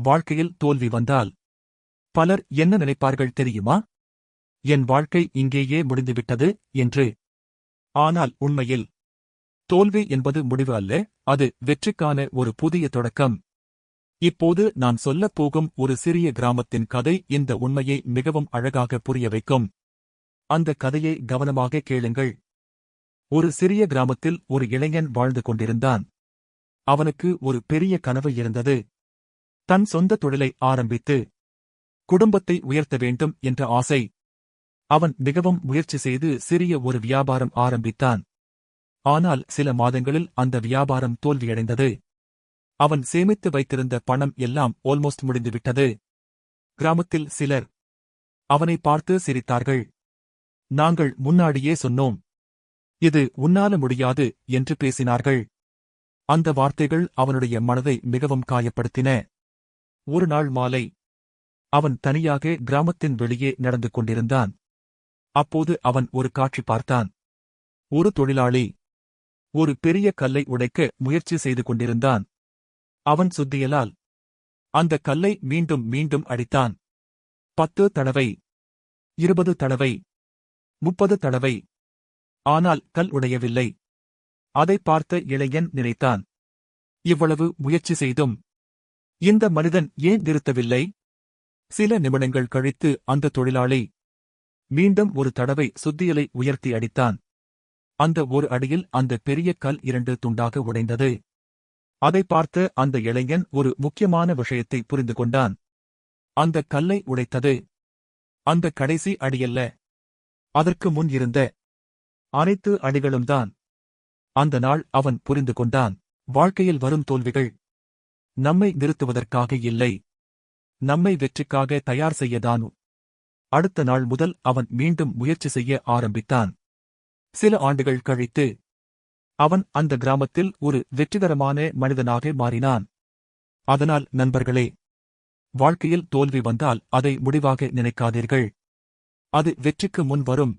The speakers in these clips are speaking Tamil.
வாழ்க்கையில் தோல்வி வந்தால் பலர் என்ன நினைப்பார்கள் தெரியுமா? என் வாழ்க்கை இங்கேயே முடிந்துவிட்டது என்று. ஆனால் உண்மையில் தோல்வி என்பது முடிவு அல்ல, அது வெற்றிக்கான ஒரு புதிய தொடக்கம். இப்போது நான் சொல்லப் போகும் ஒரு சிறிய கிராமத்தின் கதை இந்த உண்மையை மிகவும் அழகாக புரிய வைக்கும். அந்த கதையை கவனமாக கேளுங்கள். ஒரு சிறிய கிராமத்தில் ஒரு இளைஞன் வாழ்ந்து கொண்டிருந்தான். அவனுக்கு ஒரு பெரிய கனவு இருந்தது. தன் சொந்த தொழிலை ஆரம்பித்து குடும்பத்தை உயர்த்த வேண்டும் என்ற ஆசை. அவன் மிகவும் முயற்சி செய்து சிறிய ஒரு வியாபாரம் ஆரம்பித்தான். ஆனால் சில மாதங்களில் அந்த வியாபாரம் தோல்வியடைந்தது. அவன் சேமித்து வைத்திருந்த பணம் எல்லாம் ஆல்மோஸ்ட் முடிந்துவிட்டது. கிராமத்தில் சிலர் அவனை பார்த்து சிரித்தார்கள். நாங்கள் முன்னாடியே சொன்னோம், இது உன்னால முடியாது என்று பேசினார்கள். அந்த வார்த்தைகள் அவனுடைய மனதை மிகவும் காயப்படுத்தின. ஒரு நாள் மாலை அவன் தனியாக கிராமத்தின் வெளியே நடந்து கொண்டிருந்தான். அப்போது அவன் ஒரு காட்சி பார்த்தான். ஒரு தொழிலாளி ஒரு பெரிய கல்லை உடைக்க முயற்சி செய்து கொண்டிருந்தான். அவன் சுத்தியலால் அந்த கல்லை மீண்டும் மீண்டும் அடித்தான். 10 தடவை, 20 தடவை, 30 தடவை. ஆனால் கல் உடையவில்லை. அதை பார்த்த இளைஞன் நினைத்தான், இவ்வளவு முயற்சி செய்தும் இந்த மனிதன் ஏன் நிறுத்தவில்லை? சில நிமிடங்கள் கழித்து அந்த தொழிலாளி மீண்டும் ஒரு தடவை சுத்தியலை உயர்த்தி அடித்தான். அந்த ஒரு அடியில் அந்த பெரிய கல் 2 துண்டாக உடைந்தது. அதை பார்த்த அந்த இளைஞன் ஒரு முக்கியமான விஷயத்தை புரிந்து கொண்டான். அந்த கல்லை உடைத்தது அந்த கடைசி அடியல்ல, அதற்கு முன் இருந்த அனைத்து அடிகளும்தான். அந்த நாள் அவன் புரிந்து கொண்டான், வாழ்க்கையில் வரும் தோல்விகள் நம்மை நிறுத்துவதற்காக இல்லை, நம்மை வெற்றிக்காக தயார் செய்யதான். அடுத்த நாள் முதல் அவன் மீண்டும் முயற்சி செய்ய ஆரம்பித்தான். சில ஆண்டுகள் கழித்து அவன் அந்த கிராமத்தில் ஒரு வெற்றிகரமான மனிதனாக மாறினான். அதனால் நண்பர்களே, வாழ்க்கையில் தோல்வி வந்தால் அதை முடிவாக நினைக்காதீர்கள். அது வெற்றிக்கு முன் வரும்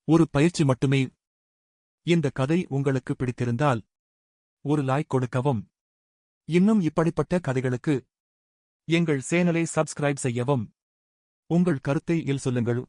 ஒரு பயிற்சி மட்டுமே. இந்த கதை உங்களுக்கு பிடித்திருந்தால் ஒரு லைக் கொடுக்கவும். இன்னும் இப்படிப்பட்ட கதைகளுக்கு எங்கள் சேனலை சப்ஸ்கிரைப் செய்யவும். உங்கள் கருத்தை சொல்லுங்கள்.